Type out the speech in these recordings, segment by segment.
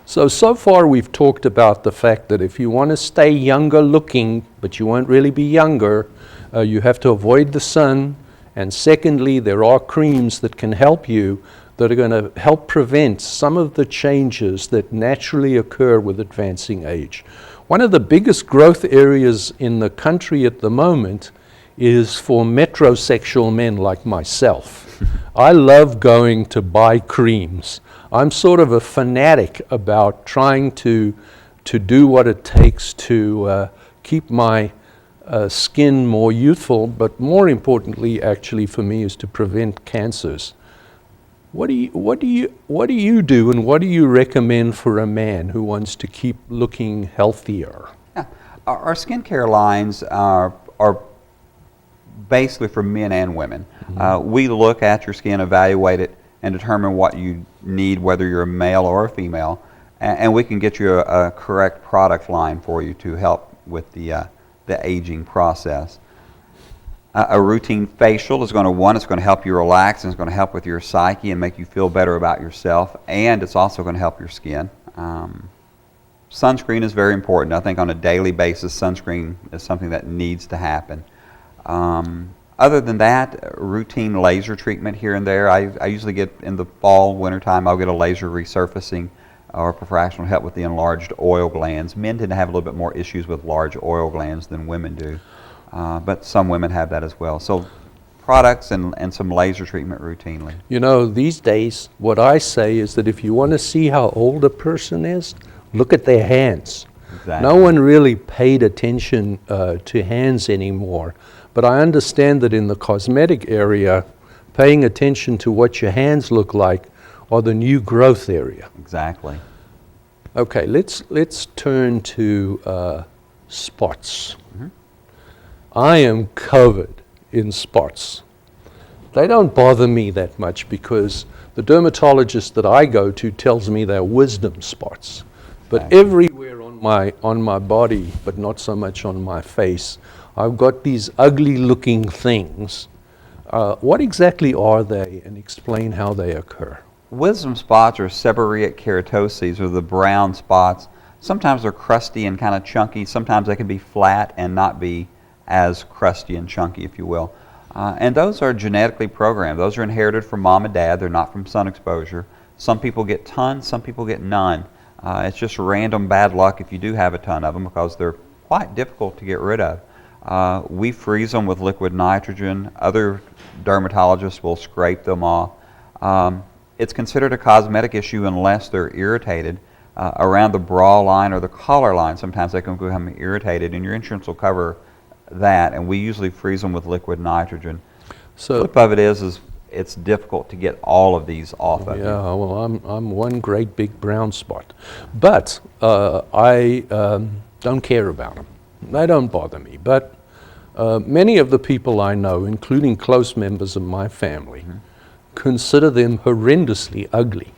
So far we've talked about the fact that if you want to stay younger looking, but you won't really be younger, you have to avoid the sun. And secondly, there are creams that can help you that are going to help prevent some of the changes that naturally occur with advancing age. One of the biggest growth areas in the country at the moment is for metrosexual men like myself. I love going to buy creams. I'm sort of a fanatic about trying to do what it takes to keep my skin more youthful, but more importantly, actually for me, is to prevent cancers. What do you do, and what do you recommend for a man who wants to keep looking healthier? Yeah. Our skincare lines are basically for men and women. Mm-hmm. We look at your skin, evaluate it, and determine what you need, whether you're a male or a female, and we can get you a correct product line for you to help with the aging process. A routine facial is going to help you relax, and it's going to help with your psyche and make you feel better about yourself, and it's also going to help your skin. Sunscreen is very important. I think on a daily basis, sunscreen is something that needs to happen. Other than that, routine laser treatment here and there. I usually get, in the fall, wintertime, I'll get a laser resurfacing or a fractional help with the enlarged oil glands. Men tend to have a little bit more issues with large oil glands than women do, but some women have that as well. So products and some laser treatment routinely. You know, these days, what I say is that if you want to see how old a person is, look at their hands. Exactly. No one really paid attention to hands anymore. But I understand that in the cosmetic area, paying attention to what your hands look like are the new growth area. Exactly. Okay, let's turn to spots. Mm-hmm. I am covered in spots. They don't bother me that much because the dermatologist that I go to tells me they're wisdom spots. But everywhere on my body, but not so much on my face, I've got these ugly looking things. What exactly are they, and explain how they occur? Wisdom spots, or seborrheic keratoses, are the brown spots. Sometimes they're crusty and kind of chunky. Sometimes they can be flat and not be as crusty and chunky, if you will. And those are genetically programmed. Those are inherited from mom and dad. They're not from sun exposure. Some people get tons, some people get none. It's just random bad luck if you do have a ton of them, because they're quite difficult to get rid of. We freeze them with liquid nitrogen. Other dermatologists will scrape them off. It's considered a cosmetic issue unless they're irritated. Around the bra line or the collar line, sometimes they can become irritated, and your insurance will cover that, and we usually freeze them with liquid nitrogen. So the flip of it is it's difficult to get all of these off of you. Yeah, well, I'm one great big brown spot. But I don't care about them. They don't bother me. But many of the people I know, including close members of my family, consider them horrendously ugly.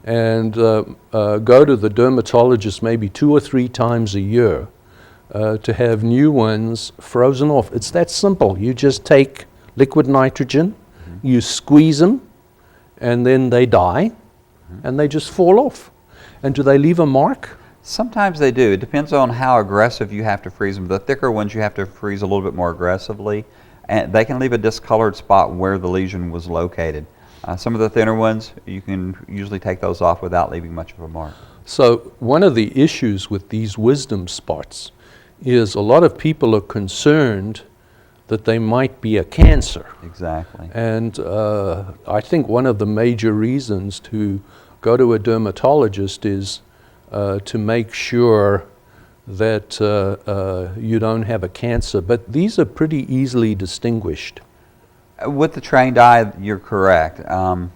And go to the dermatologist maybe 2 or 3 times a year to have new ones frozen off. It's that simple. You just take liquid nitrogen, you squeeze them, and then they die, and they just fall off. And do they leave a mark? Sometimes they do. It depends on how aggressive you have to freeze them. The thicker ones you have to freeze a little bit more aggressively, and they can leave a discolored spot where the lesion was located. Some of the thinner ones, you can usually take those off without leaving much of a mark. So one of the issues with these wisdom spots is a lot of people are concerned that they might be a cancer. Exactly. And I think one of the major reasons to go to a dermatologist is to make sure that you don't have a cancer. But these are pretty easily distinguished. With the trained eye, you're correct. And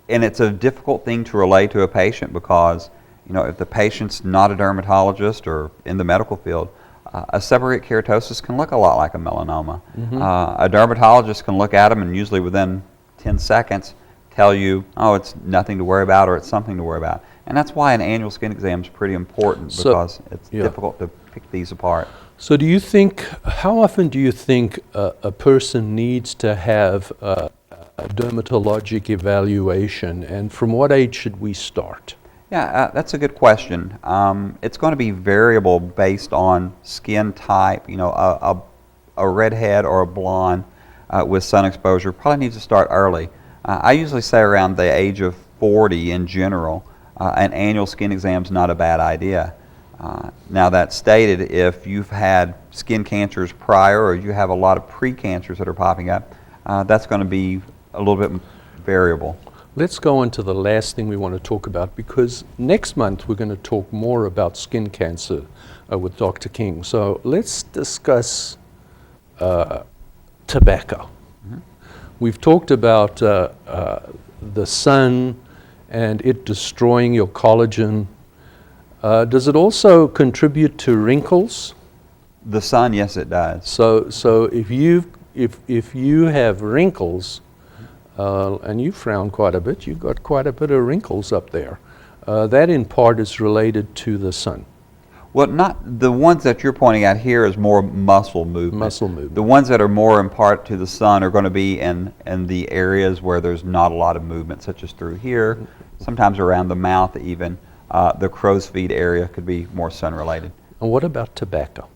it's a difficult thing to relay to a patient because, you know, if the patient's not a dermatologist or in the medical field, a seborrheic keratosis can look a lot like a melanoma. A dermatologist can look at them and usually within 10 seconds tell you, oh, it's nothing to worry about or it's something to worry about. And that's why an annual skin exam is pretty important, because it's difficult to pick these apart. So do you think, how often do you think a person needs to have a dermatologic evaluation, and from what age should we start? Yeah, that's a good question. It's going to be variable based on skin type. You know, a redhead or a blonde with sun exposure probably needs to start early. I usually say around the age of 40 in general, an annual skin exam is not a bad idea. Now that stated, if you've had skin cancers prior or you have a lot of pre-cancers that are popping up, that's going to be a little bit variable. Let's go on to the last thing we want to talk about, because next month we're going to talk more about skin cancer with Dr. King. So let's discuss tobacco. Mm-hmm. We've talked about the sun and it destroying your collagen. Does it also contribute to wrinkles? The sun, yes, it does. So if you have wrinkles, and you frown quite a bit, you've got quite a bit of wrinkles up there. That in part is related to the sun. Well, not the ones that you're pointing at here is more muscle movement. Muscle movement. The ones that are more in part to the sun are going to be in the areas where there's not a lot of movement, such as through here, sometimes around the mouth even. The crow's feet area could be more sun related. And what about tobacco?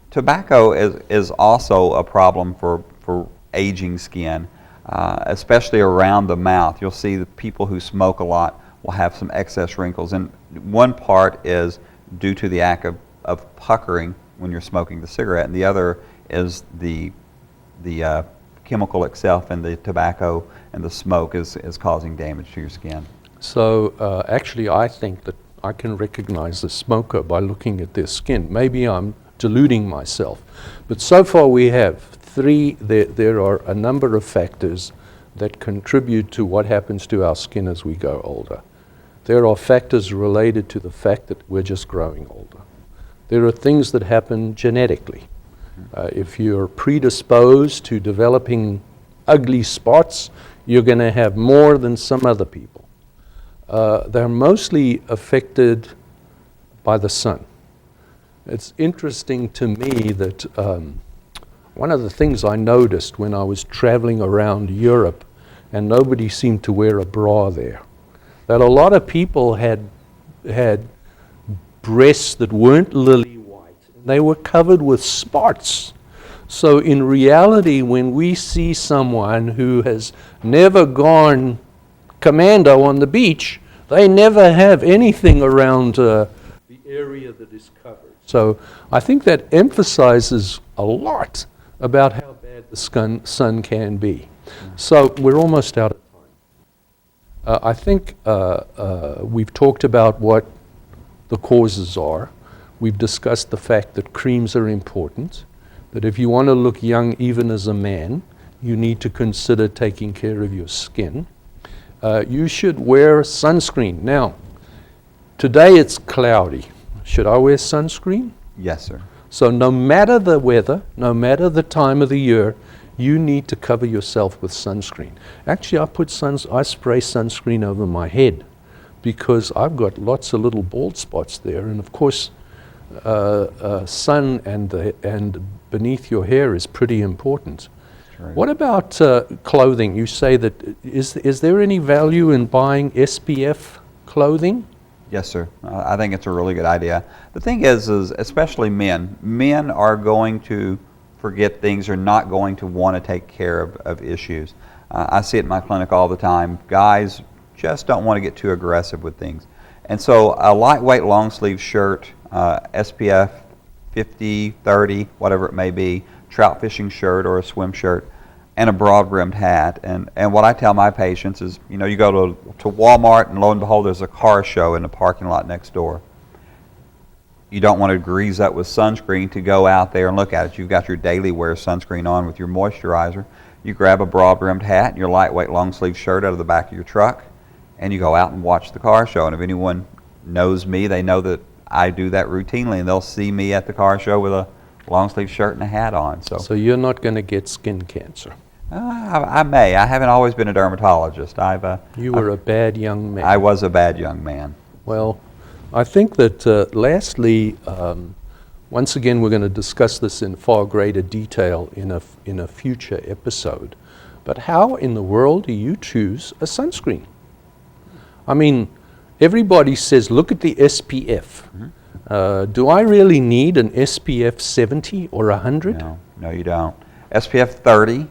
Tobacco is also a problem for aging skin. Especially around the mouth. You'll see the people who smoke a lot will have some excess wrinkles. And one part is due to the act of puckering when you're smoking the cigarette, and the other is the chemical itself in the tobacco and the smoke is causing damage to your skin. So actually I think that I can recognize the smoker by looking at their skin. Maybe I'm deluding myself, but so far we have there are a number of factors that contribute to what happens to our skin as we go older. There are factors related to the fact that we're just growing older. There are things that happen genetically. If you're predisposed to developing ugly spots, you're going to have more than some other people. They're mostly affected by the sun. It's interesting to me that one of the things I noticed when I was traveling around Europe, and nobody seemed to wear a bra there, that a lot of people had breasts that weren't lily white. They were covered with spots. So in reality, when we see someone who has never gone commando on the beach, they never have anything around the area that is covered. So I think that emphasizes a lot about how bad the sun can be. So we're almost out of time. I think we've talked about what the causes are. We've discussed the fact that creams are important, that if you want to look young even as a man, you need to consider taking care of your skin. You should wear sunscreen. Now, today it's cloudy. Should I wear sunscreen? Yes, sir. So no matter the weather, no matter the time of the year, you need to cover yourself with sunscreen. Actually, I spray sunscreen over my head because I've got lots of little bald spots there, and of course, sun and beneath your hair is pretty important. Right. What about clothing? You say that is there any value in buying SPF clothing? Yes, sir. I think it's a really good idea. The thing is especially men are going to forget things, or not going to want to take care of issues. I see it in my clinic all the time. Guys just don't want to get too aggressive with things. And so a lightweight long sleeve shirt, SPF 50, 30, whatever it may be, trout fishing shirt or a swim shirt, and a broad brimmed hat. And what I tell my patients is, you go to Walmart and lo and behold there's a car show in the parking lot next door. You don't want to grease up with sunscreen to go out there and look at it. You've got your daily wear sunscreen on with your moisturizer. You grab a broad brimmed hat and your lightweight long sleeve shirt out of the back of your truck, and you go out and watch the car show. And if anyone knows me, they know that I do that routinely, and they'll see me at the car show with a long sleeve shirt and a hat on. So you're not going to get skin cancer? I may. I haven't always been a dermatologist. You were a bad young man. I was a bad young man. Well, I think that lastly, once again, we're going to discuss this in far greater detail in a future episode. But how in the world do you choose a sunscreen? I mean, everybody says, look at the SPF. Do I really need an SPF 70 or 100? No, you don't. SPF 30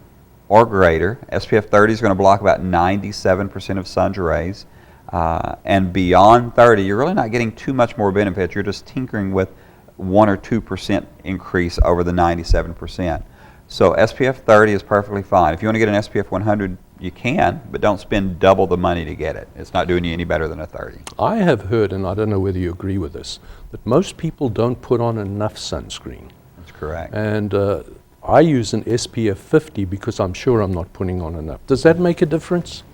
or greater. SPF 30 is going to block about 97% of sun's rays. And beyond 30, you're really not getting too much more benefit. You're just tinkering with 1 or 2% increase over the 97%. So SPF 30 is perfectly fine. If you want to get an SPF 100, you can, but don't spend double the money to get it. It's not doing you any better than a 30. I have heard, and I don't know whether you agree with this, that most people don't put on enough sunscreen. That's correct. And I use an SPF 50 because I'm sure I'm not putting on enough. Does that make a difference?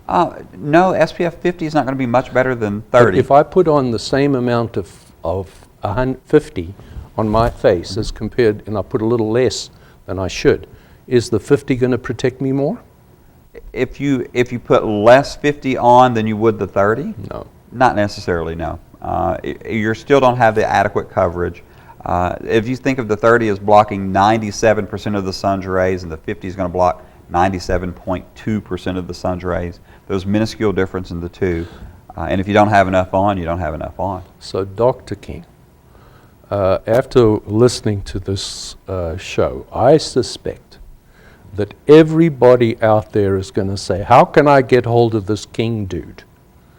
No, SPF 50 is not going to be much better than But 30. if I put on the same amount of 50 on my face as compared, and I put a little less than I should, is the 50 going to protect me more? If you put less 50 on than you would the 30? No. Not necessarily, no. You still don't have the adequate coverage. If you think of the 30 as blocking 97% of the sun's rays and the 50 is going to block 97.2% of the sun's rays, there's minuscule difference in the two. And if you don't have enough on, you don't have enough on. So, Dr. King, after listening to this show, I suspect that everybody out there is going to say, how can I get hold of this King dude?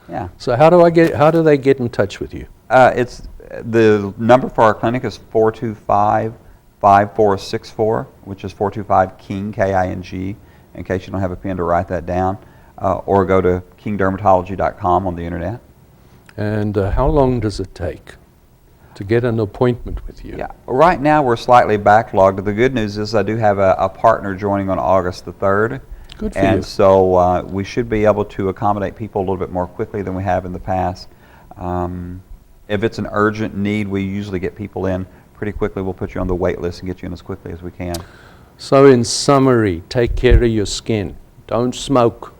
Yeah. So how do they get in touch with you? It's the number for our clinic is 425-5464, which is 425-KING, K-I-N-G, in case you don't have a pen to write that down, or go to kingdermatology.com on the internet. And how long does it take to get an appointment with you? Yeah, right now we're slightly backlogged. The good news is I do have a partner joining on August the 3rd. Good for and you. so we should be able to accommodate people a little bit more quickly than we have in the past. If it's an urgent need, we usually get people in pretty quickly. We'll put you on the wait list and get you in as quickly as we can. So in summary, take care of your skin. Don't smoke.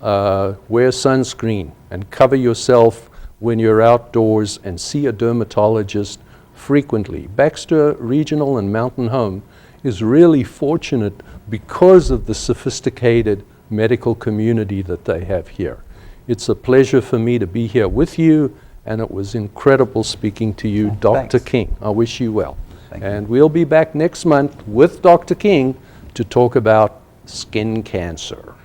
Wear sunscreen and cover yourself when you're outdoors, and see a dermatologist frequently. Baxter Regional and Mountain Home is really fortunate because of the sophisticated medical community that they have here. It's a pleasure for me to be here with you, and it was incredible speaking to you, Dr. Thanks. King. I wish you well. Thank you. And we'll be back next month with Dr. King to talk about skin cancer.